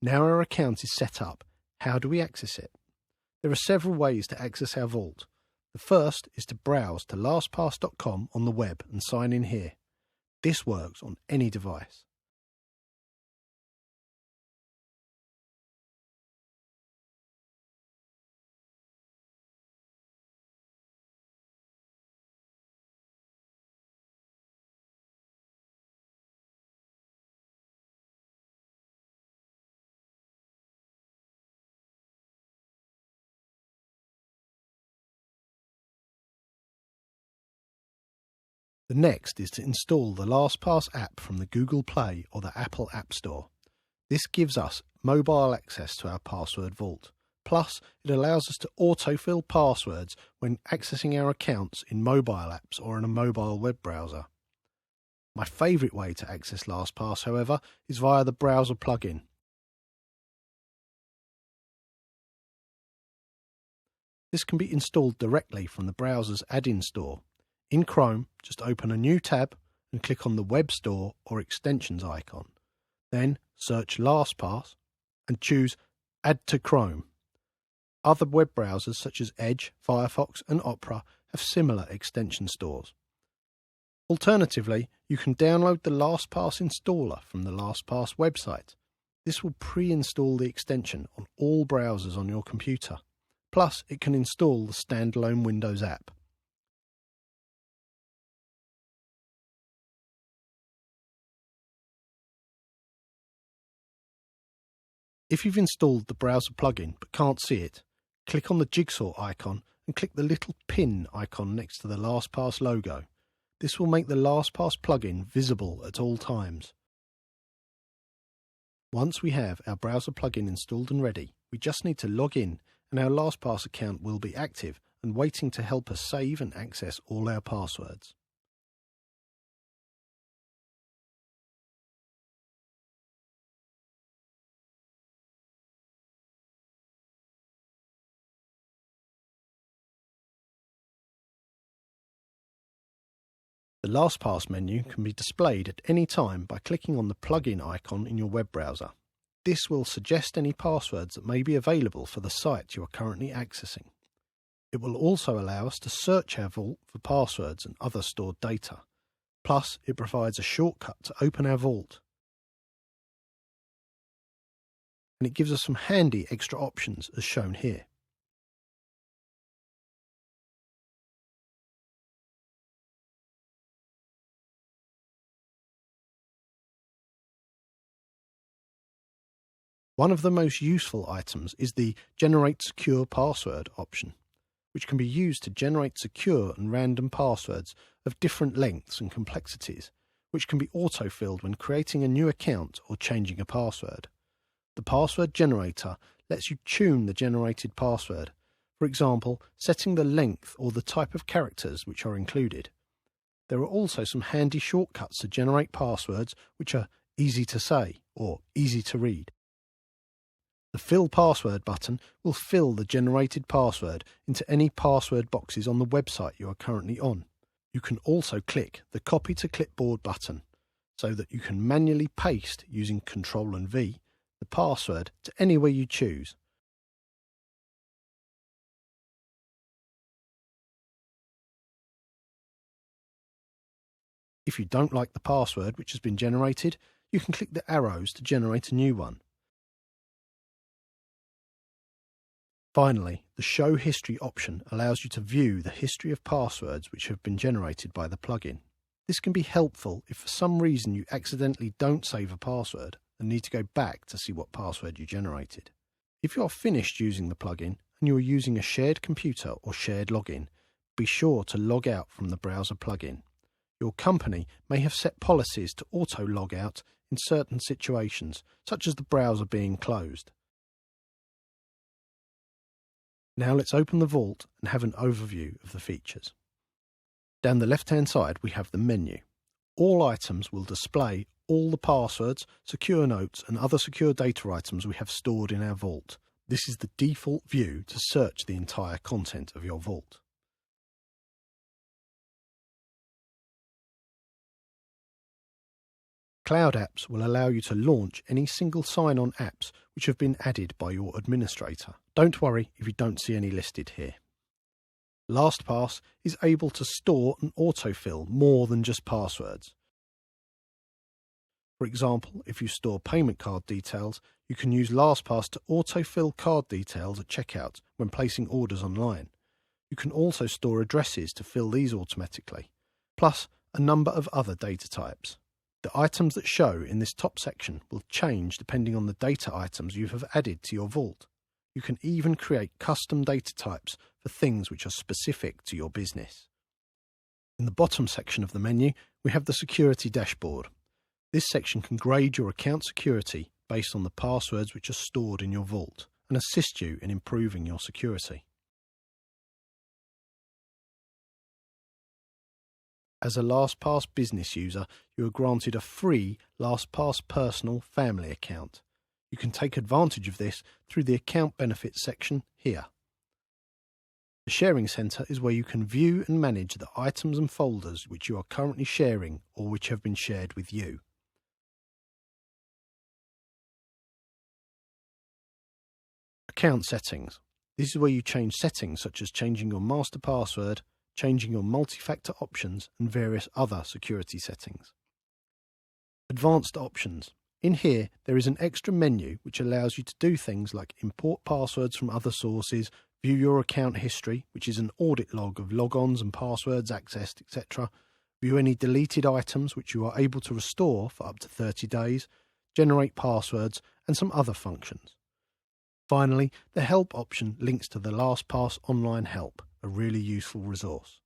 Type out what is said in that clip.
Now our account is set up, how do we access it? There are several ways to access our vault. The first is to browse to LastPass.com on the web and sign in here. This works on any device. The next is to install the LastPass app from the Google Play or the Apple App Store. This gives us mobile access to our password vault. Plus, it allows us to autofill passwords when accessing our accounts in mobile apps or in a mobile web browser. My favourite way to access LastPass, however, is via the browser plugin. This can be installed directly from the browser's add-in store. In Chrome, just open a new tab and click on the Web Store or Extensions icon. Then search LastPass and choose Add to Chrome. Other web browsers such as Edge, Firefox and Opera have similar extension stores. Alternatively, you can download the LastPass installer from the LastPass website. This will pre-install the extension on all browsers on your computer. Plus, it can install the standalone Windows app. If you've installed the browser plugin but can't see it, click on the jigsaw icon and click the little pin icon next to the LastPass logo. This will make the LastPass plugin visible at all times. Once we have our browser plugin installed and ready, we just need to log in and our LastPass account will be active and waiting to help us save and access all our passwords. The LastPass menu can be displayed at any time by clicking on the plugin icon in your web browser. This will suggest any passwords that may be available for the site you are currently accessing. It will also allow us to search our vault for passwords and other stored data. Plus, it provides a shortcut to open our vault. And it gives us some handy extra options as shown here. One of the most useful items is the Generate Secure Password option, which can be used to generate secure and random passwords of different lengths and complexities, which can be auto-filled when creating a new account or changing a password. The password generator lets you tune the generated password, for example, setting the length or the type of characters which are included. There are also some handy shortcuts to generate passwords which are easy to say or easy to read. The Fill Password button will fill the generated password into any password boxes on the website you are currently on. You can also click the Copy to Clipboard button so that you can manually paste using Ctrl and V the password to anywhere you choose. If you don't like the password which has been generated, you can click the arrows to generate a new one. Finally, the Show History option allows you to view the history of passwords which have been generated by the plugin. This can be helpful if for some reason you accidentally don't save a password and need to go back to see what password you generated. If you are finished using the plugin and you are using a shared computer or shared login, be sure to log out from the browser plugin. Your company may have set policies to auto log out in certain situations, such as the browser being closed. Now let's open the vault and have an overview of the features. Down the left-hand side we have the menu. All items will display all the passwords, secure notes and other secure data items we have stored in our vault. This is the default view to search the entire content of your vault. Cloud apps will allow you to launch any single sign-on apps which have been added by your administrator. Don't worry if you don't see any listed here. LastPass is able to store and autofill more than just passwords. For example, if you store payment card details, you can use LastPass to autofill card details at checkout when placing orders online. You can also store addresses to fill these automatically, plus a number of other data types. The items that show in this top section will change depending on the data items you have added to your vault. You can even create custom data types for things which are specific to your business. In the bottom section of the menu, we have the security dashboard. This section can grade your account security based on the passwords which are stored in your vault and assist you in improving your security. As a LastPass business user, you are granted a free LastPass personal family account. You can take advantage of this through the account benefits section here. The sharing center is where you can view and manage the items and folders which you are currently sharing or which have been shared with you. Account settings. This is where you change settings such as changing your master password, changing your multi-factor options and various other security settings. Advanced options. In here, there is an extra menu which allows you to do things like import passwords from other sources, view your account history, which is an audit log of logons and passwords accessed, etc., view any deleted items which you are able to restore for up to 30 days, generate passwords, and some other functions. Finally, the help option links to the LastPass online help, a really useful resource.